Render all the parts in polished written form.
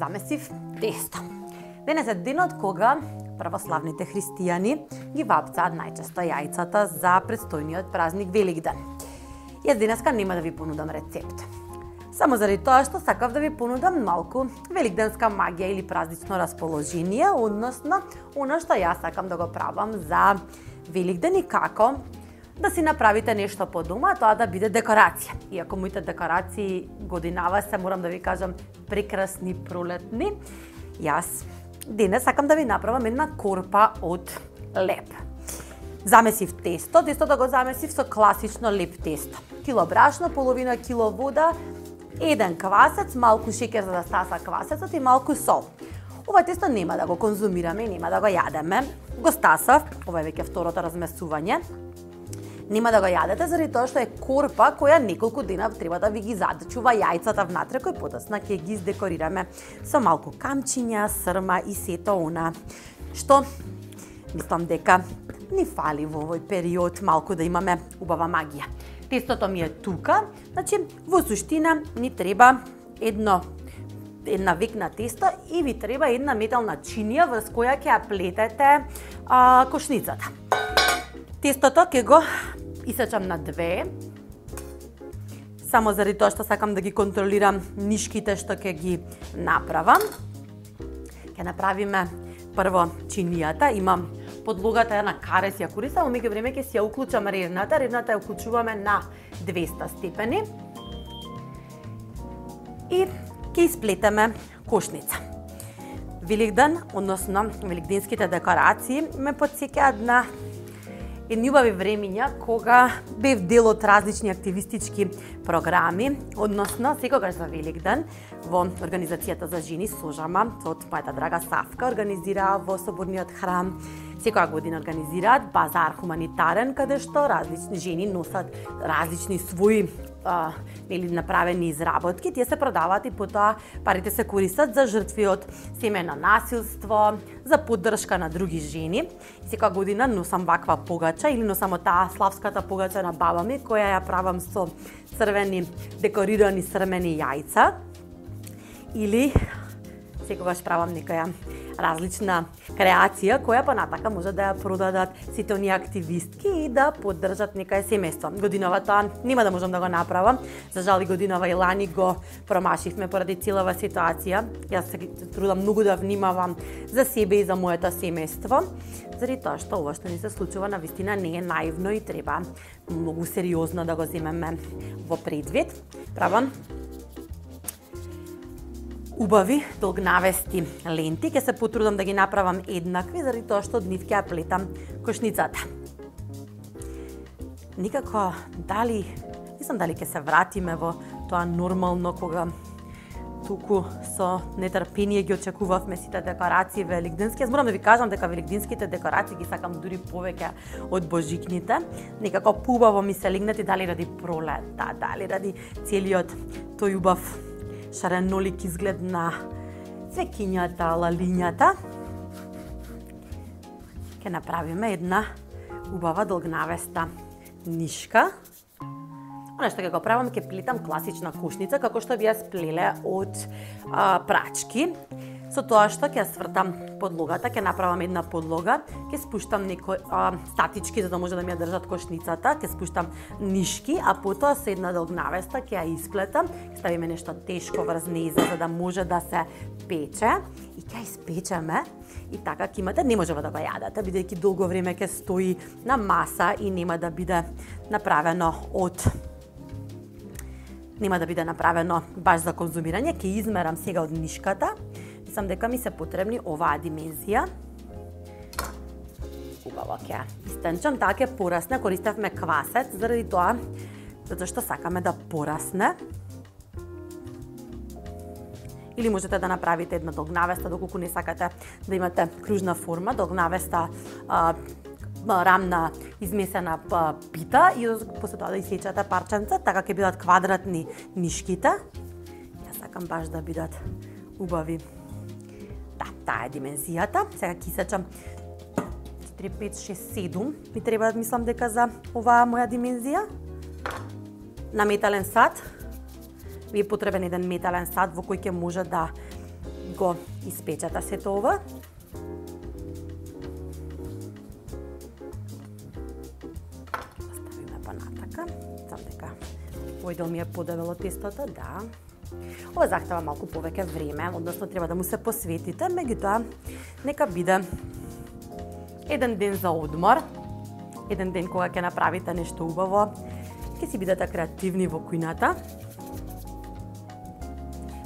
замесив тесто. Денес е денот кога православните христијани ги вапцаат најчесто јајцата за предстојниот празник Великден. Јас денеска нема да ви понудам рецепт. Само заради тоа што сакав да ви понудам малку великденска магија или празнично расположение, односно оно што јас сакам да го правам за Великден и како да си направите нешто по дома, тоа да биде декорација. Иако моите декорации годинава се, морам да ви кажам, прекрасни пролетни, јас денес сакам да ви направам една корпа од леп. Замесив тесто, тестото го замесив со класично леп тесто. Кило брашно, половина кило вода, 1 квасец, малку шеќер за да стаса квасецот и малку сол. Ова тесто нема да го конзумираме, нема да го јадеме. Го стасав, ова е веќе второто размесување. Нема да го јадете заради тоа што е корпа која неколку дена треба да ви ги задчува јајцата внатре, кои подоцна ќе ги издекорираме со малку камчиња, срма и сето она што мислам дека ни фали во овој период, малку да имаме убава магија. Тестото ми е тука, значи во суштина ни треба една векна тесто и ви треба една метална чинија врз која ќе ја плетете кошницата. Тестото ќе го исечам на две, само заради тоа што сакам да ги контролирам нишките што ќе ги направам. Ќе направиме прво чинијата, имам подлогата на карес ја користам, во меѓувреме ќе си ја уклучам ревната ја уклучуваме на 200 степени и ќе исплетеме кошница. Великден, односно великденските декорации ме потсеќаат на едни убави времиња кога бев дел од различни активистички програми, односно секогаш за Великден во Организацијата за жени Сожама од мојата драга Савка организираа во Соборниот храм. Секоја година организираат базар хуманитарен каде што различни жени носат различни своји направени изработки, тие се продаваат и потоа парите се користат за жртви од семејно насилство, за поддршка на други жени. Секоја година носам ваква погача или носам таа славската погача на баба ми, која ја правам со црвени декорирани срмени јајца. Или секогаш правам некоја различна креација која понатака може да ја продадат сите оние активистки и да поддржат некое семејство. Годинава тоа нема да можам да го направам. За жал и годинава и лани го промашивме поради целава ситуација. Јас се трудам многу да внимавам за себе и за моето семејство, заради тоа што ова што ни се случува навистина не е наивно и треба многу сериозно да го земеме во предвид. Правам убави долгнавести ленти, ќе се потрудам да ги направам еднакви, заради тоа што од нив ќе ја плетам кошницата. Никако не знам дали ќе се вратиме во тоа нормално кога туку со нетрпение ги очекувавме сите декорации великденски. Јас морам да ви кажам дека великденските декорации ги сакам дури повеќе од божикните. Некако поубаво ми се легнати дали ради пролета, дали ради целиот тој убав шаренолик изглед на цвеќињата, лалињата. Ќе направиме една убава долгнавеста нишка. Она што ќе го правам, ќе плетам класична кошница, како што би ја сплеле од прачки. Со тоа што ќе свртам подлогата, ќе направам една подлога, ќе спуштам некои статички за да може да ми ја држат кошницата, ќе спуштам нишки, а потоа со една долгнавеста ќе ја исплетам, ќе ставиме нешто тешко врз нејза за да може да се пече и ќе ја испечеме. И така ќе имате, не можеме да го јадете, бидејќи долго време ќе стои на маса и нема да биде направено баш за конзумирање. Ќе измерам сега од нишката. Мислам дека ми се потребни оваа димензија. Убаво ќе истенчам, таа ќе порасне, користевме квасец заради тоа, затоа што сакаме да порасне. Или можете да направите една долгнавеста, доколку не сакате да имате кружна форма, долгнавеста рамна измесена пита и после тоа да исечете парченца, така ќе бидат квадратни нишките. Јас сакам баш да бидат убави. Да, таа е димензијата. Сега ќе исечам 4, 5, 6, 7. Ми треба, мислам дека за оваа моја димензија. На метален сат. Ви е потребен еден метален сат во кој ќе може да го испечете сето ова. Ставиме понатака, знам дека овој дел ми е подебело тестото, да. Ова захтева малку повеќе време, односно треба да му се посветите, меѓутоа нека биде еден ден за одмор, еден ден кога ќе направите нешто убаво, ќе си бидете креативни во кујната.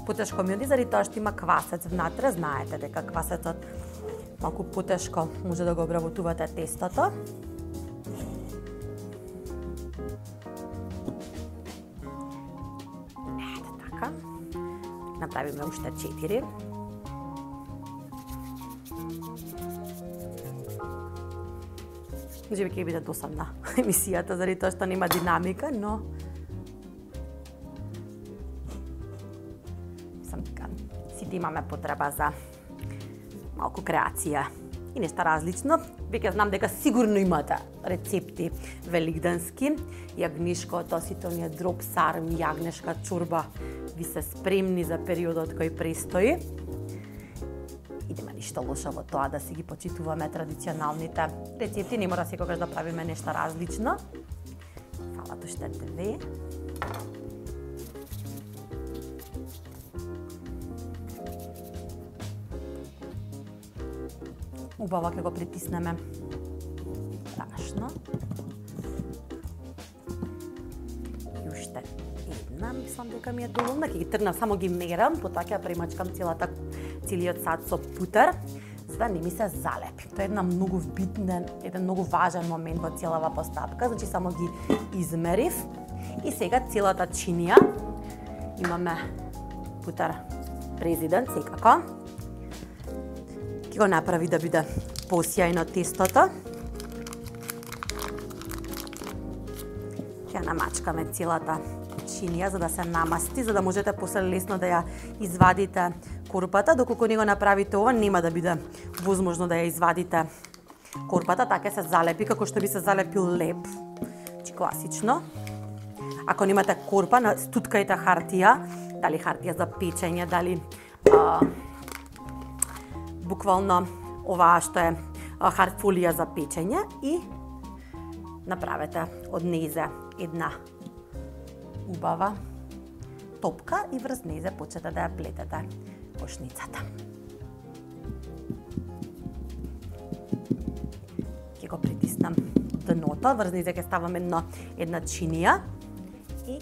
Потешко ми оди заради тоа што има квасец внатре, знаете дека квасецот малку потешко може да го обработувате тестото. Ето така. Направиме уште 4. Може би ќе биде досадна емисијата заради тоа што нема динамика, но сите имаме потреба за малку креација и нешто различно. Веќе знам дека сигурно имате рецепти велигденски. Јагнишкото, сите оние дроб сарм, јагнешка чорба ви се спремни за периодот кој престои. И нема ништо лошо во тоа да си ги почитуваме традиционалните рецепти. Не мора секогаш да правиме нешто различно. Фалат уште 2. Убаво ќе го притиснеме ташно. И уште една, мислам дека ми е доволна. Ќе ги тргнам, само ги мерам, потоа ќе премачкам целиот сад со путер, за да не ми се залепи. Тоа е една многу битен, еден многу важен момент во целава постапка, значи само ги измерив. И сега целата чинија, имаме путер президент, секако. Ќе го направи да биде посјајно тестото. Ќе намачкаме целата чинија за да се намасти, за да можете после лесно да ја извадите корпата. Доколку не го направите ова, нема да биде возможно да ја извадите корпата, така се залепи како што би се залепил леп. Чи класично. Ако немате корпа, стуткајте хартија, дали хартија за печење, дали буквално оваа што е фолија за печење и направете од незе една убава топка и врз незе почнете да ја плетете кошницата. Ќе го притиснам дното, врз незе ќе ставам една чинија и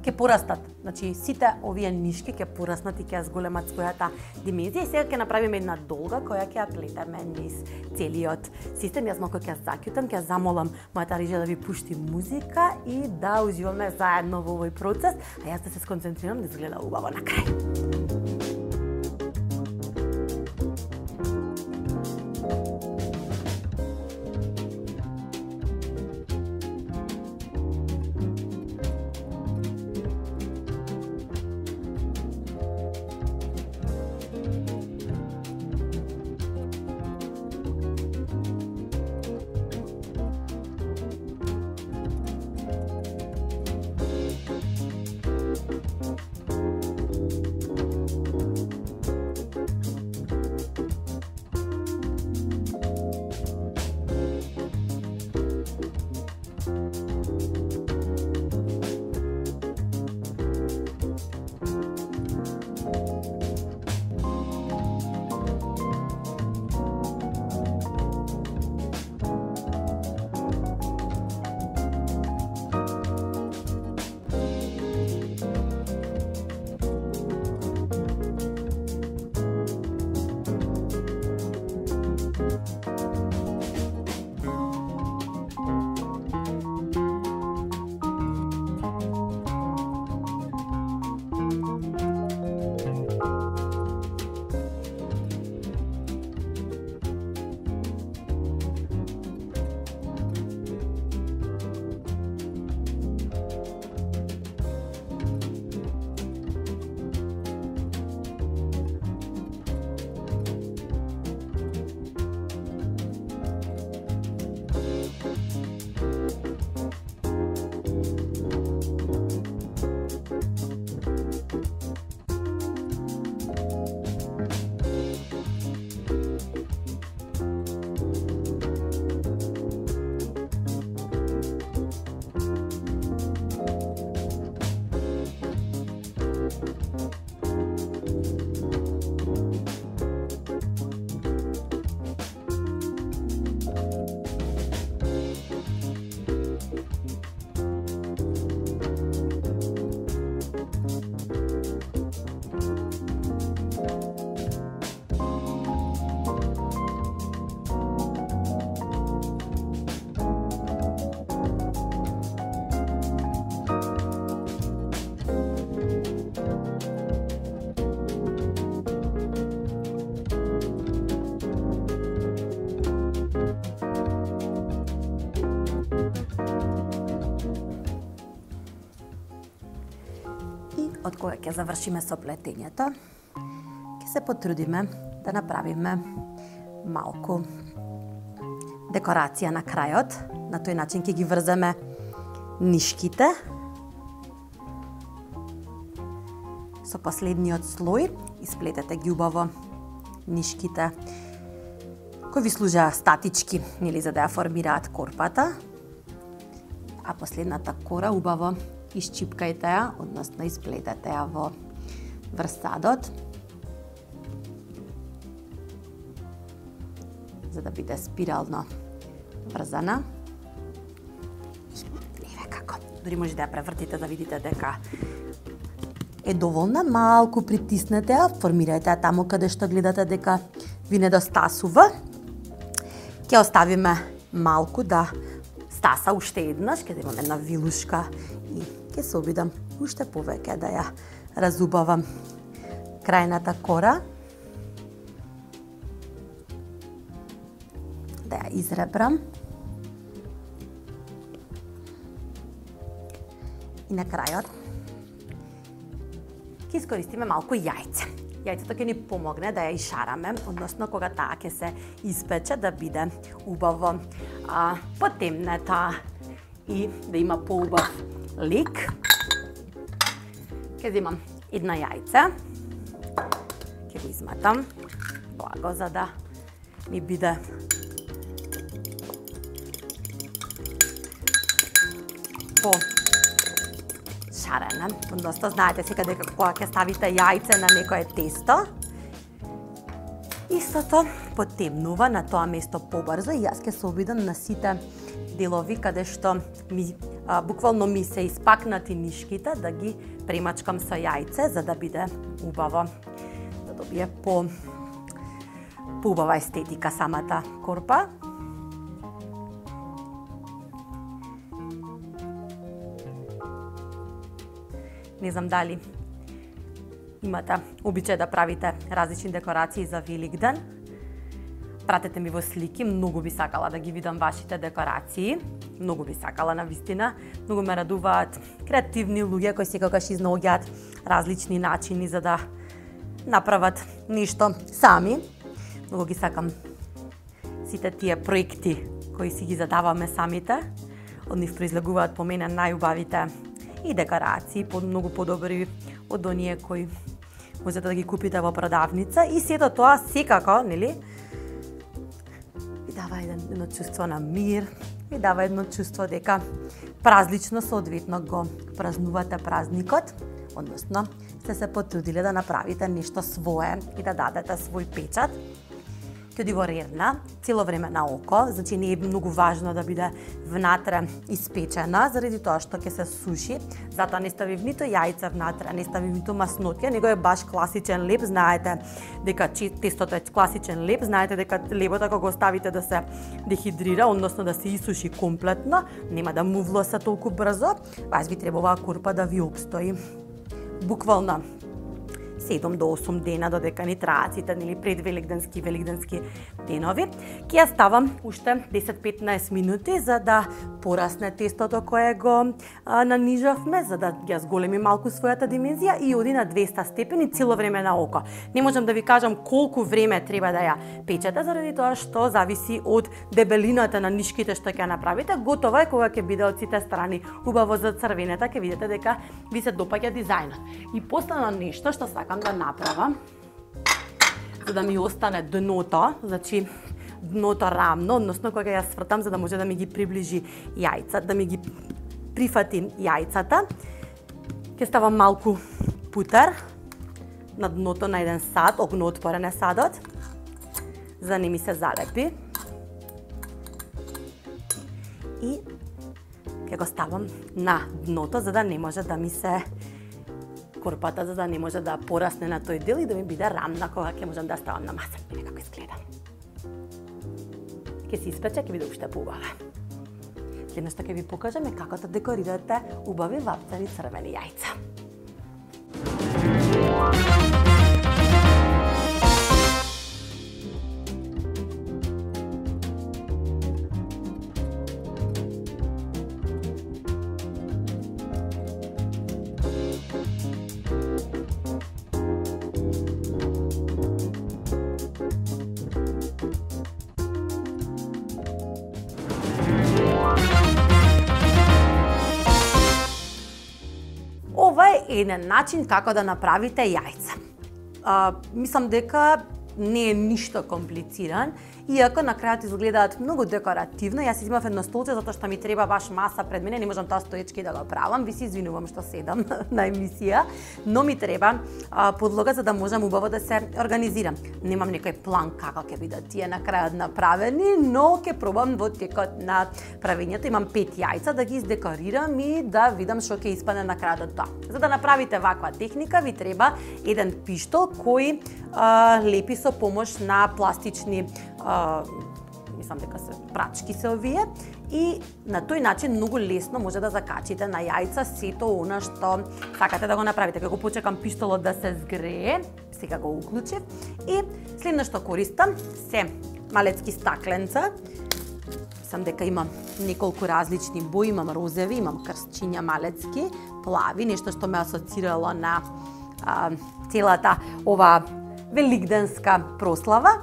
ќе порастат. Значи, сите овие нишки ќе пораснат и ќе ја зголемат својата димензија. И сега ќе направиме една долга која ќе ја плетеме низ целиот систем. Јас малку ќе ја заќутам, ќе ја замолам мојата режија да ви пушти музика и да уживаме заедно во овој процес, а јас да се сконцентрирам да изгледа убаво на крај. од кога ќе завршиме со плетењето, ќе се потрудиме да направиме малку декорација на крајот. На тој начин ќе ги врземе нишките со последниот слој. Исплетете ги убаво нишките кои ви служаа статички, нели, за да ја формираат корпата. А последната кора убаво исчипкајте ја, односно исплетете ја во врз садот, за да биде спирално врзана. Еве како. Дори може да ја превртите да видите дека е доволна. Малку притиснете ја, формирајте ја таму каде што гледате дека ви недостасува. Ќе оставиме малку да стаса уште еднаш, ќе имаме една вилушка и ќе се обидам уште повеќе да ја разубавам крајната кора, да ја изребрам и на крајот ќе искористиме малку јајце. Јајцето ќе ни помогне да ја ишараме, односно кога таа ќе се испече да биде убаво потемнета и да има поубав лик. Ќе земам една јајце, ќе го изматам благо за да ми биде по шарене. Односно, знаете сега дека кога ќе ставите јајце на некое тесто, истото потемнува на тоа место побрзо и јас ќе се обидам на сите делови каде што буквално ми се испакнати нишките да ги премачкам со јајце за да биде убаво, да добие поубава естетика самата корпа. Не знам дали имате обичај да правите различни декорации за Великден. Пратете ми во слики, многу би сакала да ги видам вашите декорации. Многу би сакала навистина. Многу ме радуваат креативни луѓе кои секогаш изнаоѓаат различни начини за да направат нешто сами. Многу ги сакам сите тие проекти кои си ги задаваме самите. Од нив произлегуваат по мене најубавите и декорации, многу подобри од оние кои можете да ги купите во продавница, и сето тоа секако, нели, ви дава едно чувство на мир, ви дава едно чувство дека празлично соодветно го празнувате празникот, односно сте се потрудиле да направите нешто свое и да дадете свој печат. Ќе оди во рерна, цело време на око, значи не е многу важно да биде внатре испечена, заради тоа што ќе се суши, затоа не ставив ниту јајца внатре, не ставив ниту масноќа, него е баш класичен леп, знаете дека тестото е класичен леп, знаете дека лебото кога го ставите да се дехидрира, односно да се исуши комплетно, нема да му влоса толку брзо, баш ви треба оваа корпа да ви обстои буквално 7 до 8 дена додека ни траат сите, нели, предвеликденски и великденски денови. Ќе ја ставам уште 10-15 минути за да порасне тестото кое го нанижавме, за да ја зголеми малку својата димензија и оди на 200 степени цело време на око. Не можам да ви кажам колку време треба да ја печете, заради тоа што зависи од дебелината на нишките што ќе направите. Готово е кога ќе биде од сите страни убаво зацрвенета, ќе видите дека ви се допаѓа дизајнот. И последно нешто што сакам да направам, за да ми остане дното, значи дното рамно, односно кога ја свртам за да може да ми ги приближи јајца, да ми ги прифати јајцата, ќе ставам малку путер на дното на еден сад, огноотворен е садот, за да не ми се залепи. И ќе го ставам на дното за да не може да ми се корпата, за да не може да порасне на тој дел и да ми биде рамна кога ќе можам да ставам на маса. Види како изгледа. Ќе се испече, ќе биде уште поубава. Следно што ќе ви покажам е како да декорирате убави вапцави црвени јајца. еден начин како да направите јајца. Мислам дека не е ништо комплициран, иако на крајот изгледаат многу декоративно. Јас изимав едно столче затоа што ми треба баш маса пред мене, не можам тоа стоечки да го правам. Ви се извинувам што седам на емисија, но ми треба подлога за да можам убаво да се организирам. Немам некој план како ќе бидат тие на крајот направени, но ќе пробам во текот на правењето. Имам 5 јајца да ги издекорирам и да видам што ќе испадне на крајот од тоа. За да направите ваква техника ви треба еден пиштол кој лепи со помош на пластични мислам дека се прачки се овие и на тој начин многу лесно може да закачите на јајца сето она што сакате да го направите. Како почекам пиштолот да се згрее, сега го уклучив и следно што користам се малецки стакленца. Мислам дека имам неколку различни бои, имам розеви, имам крстчиња малецки, плави, нешто што ме асоцирало на целата ова великденска прослава.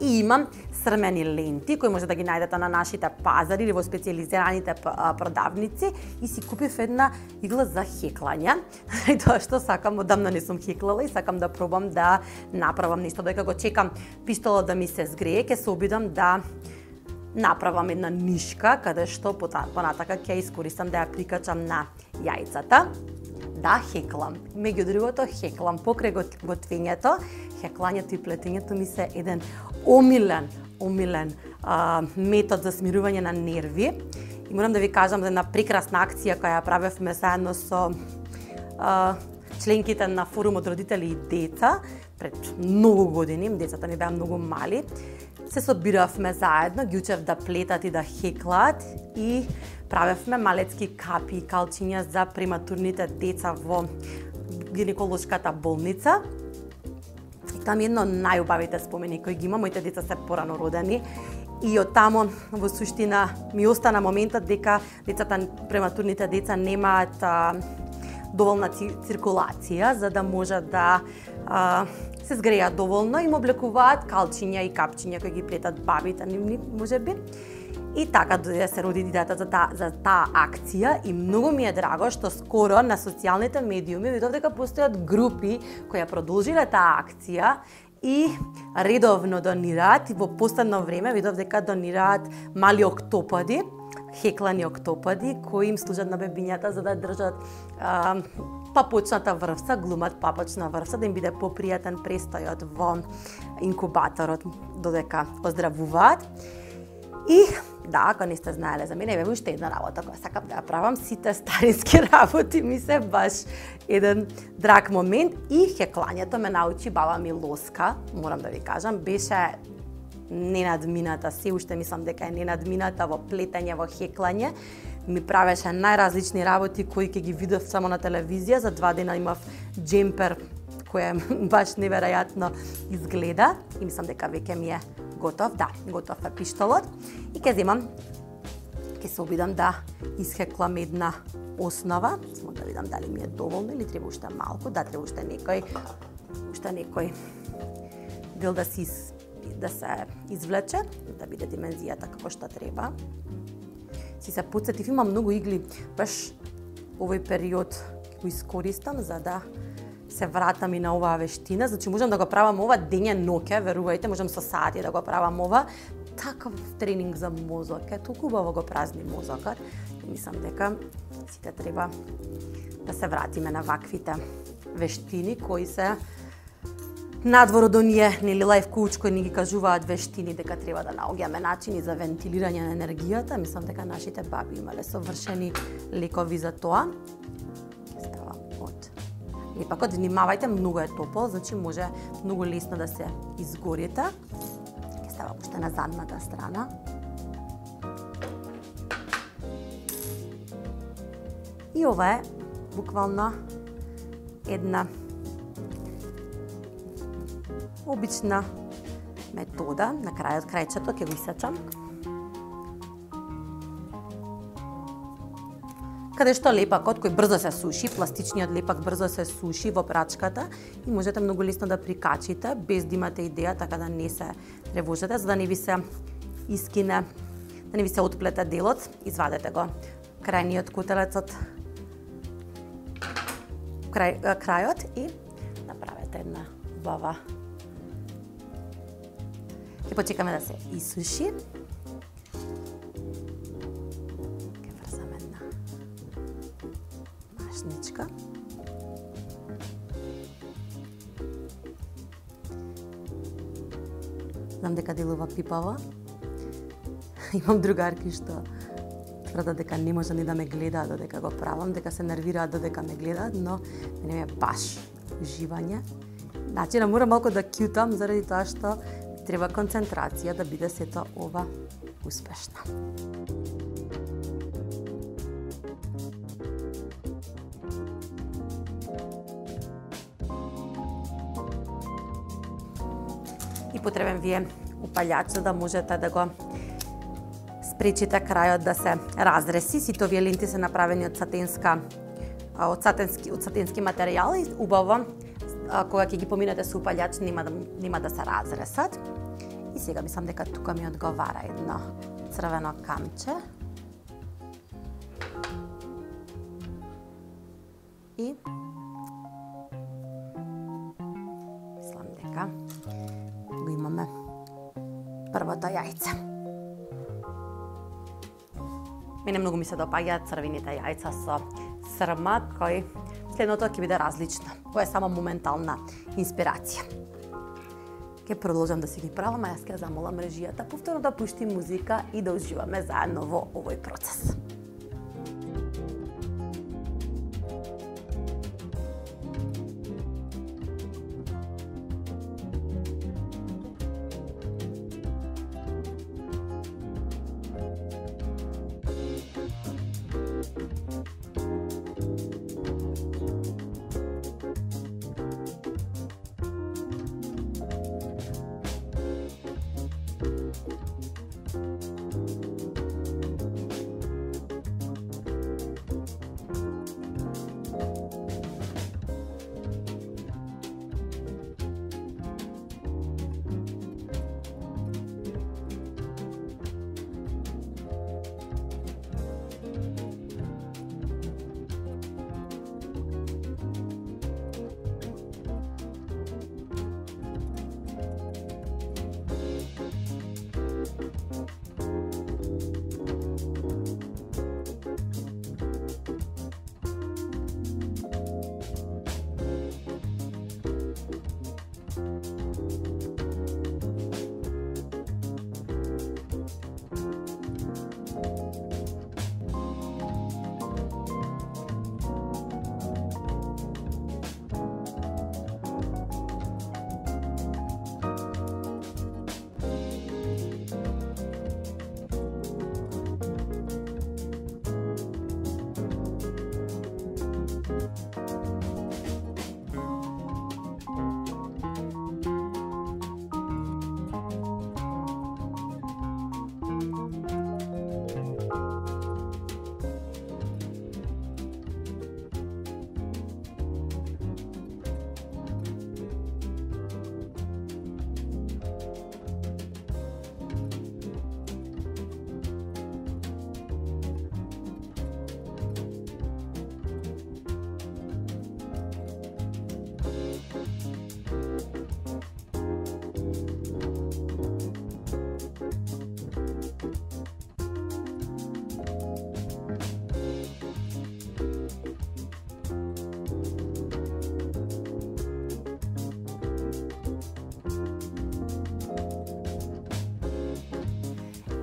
И имам срмени ленти кои може да ги најдете на нашите пазари или во специјализираните продавници и си купив една игла за хеклање. И тоа што сакам, одамна не сум хеклала и сакам да пробам да направам нешто. Додека го чекам пиштолот да ми се згрее, ќе се обидам да направам една нишка каде што понатака ќе искористам да ја прикачам на јајцата. Да, хеклам. Меѓу другото, хеклам покрај готвењето, хеклањето и плетењето ми се еден омилен метод за смирување на нерви. И морам да ви кажам за една прекрасна акција која ја правевме заедно со членките на форумот родители и деца пред многу години, децата ми беа многу мали. Се собиравме заедно, ги учев да плетат и да хеклаат и правевме малецки капи и калчиња за прематурните деца во гинеколошката болница. И там едно од најубавите спомени кои ги имам, моите деца се порано родени и од тамо во суштина ми остана моментот дека децата, прематурните деца немаат доволна циркулација за да може да се згрејат доволно и им облекуваат калчиња и капчиња кои ги плетат бабите нивни можеби. И така дојде се роди идејата за таа акција и многу ми е драго што скоро на социјалните медиуми видов дека постојат групи кои ја продолжиле таа акција и редовно донираат и во последно време видов дека донираат мали октоподи, хеклани октоподи кои им служат на бебињата за да држат папочната врвса, глумат папочна врвса да им биде попријатен престојот во инкубаторот додека оздравуваат. И да, ако не сте знаеле за мене, еве уште една работа која сакам да ја правам, сите старински работи ми се баш еден драг момент и хеклањето ме научи баба ми Лоска, морам да ви кажам, беше ненадмината, се уште мислам дека е ненадмината во плетење, во хеклање. Ми правеше најразлични работи кои ќе ги видов само на телевизија. За 2 дена имав джемпер кој баш неверојатно изгледа и мислам дека веќе ми е готов. Да, готов е пиштолот и ќе се обидам да исхеклам една основа. Само да видам дали ми е доволно или треба уште малку. Да, треба уште некој дел да се извлече, да биде димензијата како што треба. Си се потсетив, има многу игли, баш овој период го искористам за да се вратам и на оваа вештина. Значи можам да го правам ова дење ноќе, верувајте, можам со сати да го правам ова. Таков тренинг за мозок, е толку убаво го празни мозокот. И мислам дека сите треба да се вратиме на ваквите вештини кои се надвор од оние, нели, лайф коуч кои ни ги кажуваат вештини дека треба да наоѓаме начини за вентилирање на енергијата. Мислам дека нашите баби имале совршени лекови за тоа. Става од лепакот, внимавајте, многу е топол, значи може многу лесно да се изгорите. Ќе става уште на задната страна. И ова е буквално една обична метода. На крајот крајчето ќе го исечам. Каде што лепакот кој брзо се суши, пластичниот лепак брзо се суши во прачката и можете многу лесно да прикачите без да имате идеја, така да не се тревожите, за да не ви се искине, да не ви се отплете делот. Извадете го крајниот котелец од крајот и направете една убава. Ќе почекаме да се исуши. Ќе врзаме една машничка. Знам дека делува пипава. Имам другарки што тврдат дека не може ни да ме гледаат додека го правам, дека се нервираат додека ме гледаат, но мене ми е баш уживање. Значи, мора малку да кјутам заради тоа што треба концентрација да биде сето ова успешно. И потребен ви е упалјач за да можете да го спречите крајот да се разреси. Сите овие ленти се направени од сатенски материјал и убаво кога ќе ги поминете со упалјач нема да се разресат. И сега мислам дека тука ми одговара едно црвено камче. И мислам дека го имаме првото јајце. Мене многу ми се допаѓаат црвените јајца со срма, кој следното ќе биде различно. Ова е само моментална инспирација. Ќе продолжам да си ги правам, а јас ќе замолам режијата повторно да пушти музика и да уживаме заедно во овој процес.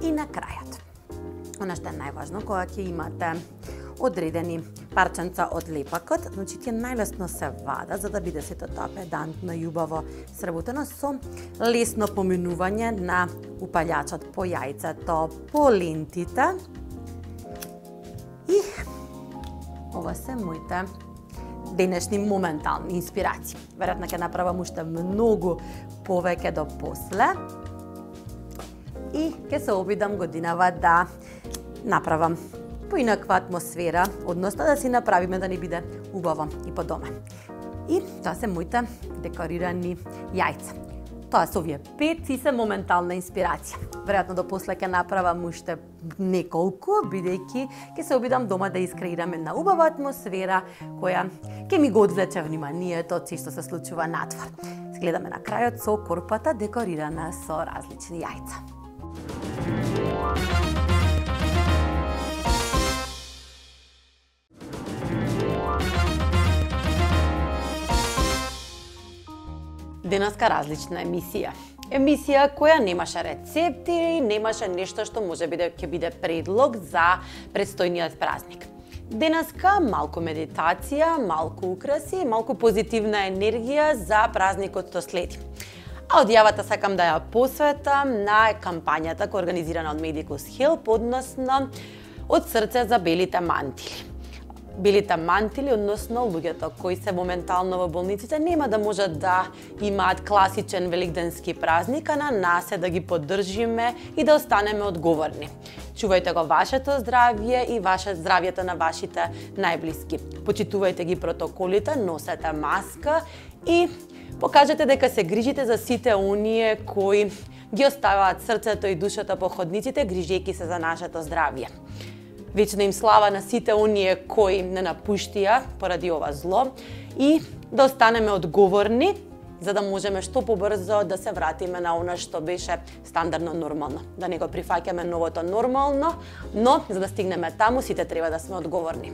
И на крајот, она што е најважно, кога ќе имате одредени парченца од лепакот, значи тие најлесно се вадат за да биде сето тоа педантно и убаво сработено со лесно поминување на упалјачот по јајцето, по лентите. И ова се моите денешни моментални инспирации. Веројатно ќе направам уште многу повеќе до после. И ќе се обидам годинава да направам поинаква атмосфера, односно да си направиме да ни биде убаво и по дома. И тоа се моите декорирани јајца. Тоа со овие 5 си се моментална инспирација. Веројатно до после ќе направам уште неколку, бидејќи ќе се обидам дома да искреирам една убава атмосфера која ќе ми го одвлече вниманието од се што се случува надвор. Гледаме на крајот со корпата декорирана со различни јајца. Денеска различна емисија. Емисија која немаше рецепти, немаше нешто што може би ќе биде предлог за предстојниот празник. Денеска малку медитација, малку украси, малку позитивна енергија за празникот што следи. А одјавата сакам да ја посветам на кампањата која организирана од Medicus Help, односно од срце за белите мантили. Белите мантили, односно луѓето кои се моментално во болниците, нема да можат да имаат класичен великденски празник, а на нас е да ги поддржиме и да останеме одговорни. Чувајте го вашето здравје и здравјето на вашите најблиски. Почитувајте ги протоколите, носете маска и покажете дека се грижите за сите оние кои ги оставаат срцето и душата по ходниците, грижејќи се за нашето здравје. Вечна им слава на сите оние кои не напуштија поради ова зло и да останеме одговорни за да можеме што побрзо да се вратиме на она што беше стандардно нормално. Да не го прифаќаме новото нормално, но за да стигнеме таму сите треба да сме одговорни.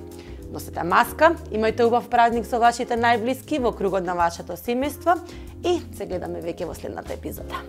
Носете маска, имајте убав празник со вашите најблиски во кругот на вашето семејство и се гледаме веќе во следната епизода.